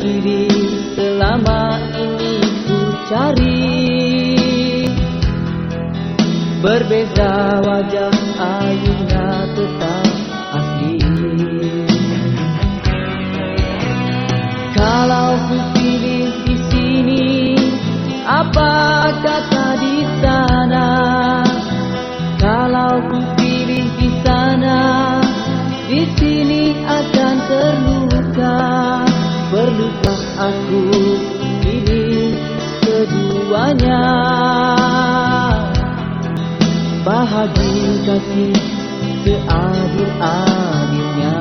ciri selama ini ku cari. Berbeza wajah, ayunya tetap asli. Kalau ku pilih di sini, apa kata di sana? Kalau ku pilih di sana, di sini akan terluka. Perlukah aku pilih keduanya? Bahagi kasih seadil-adilnya.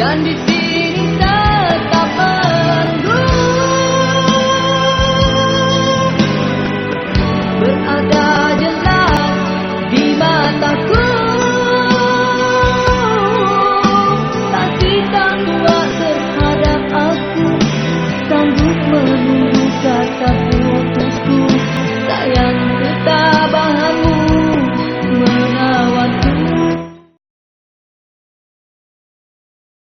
Dan di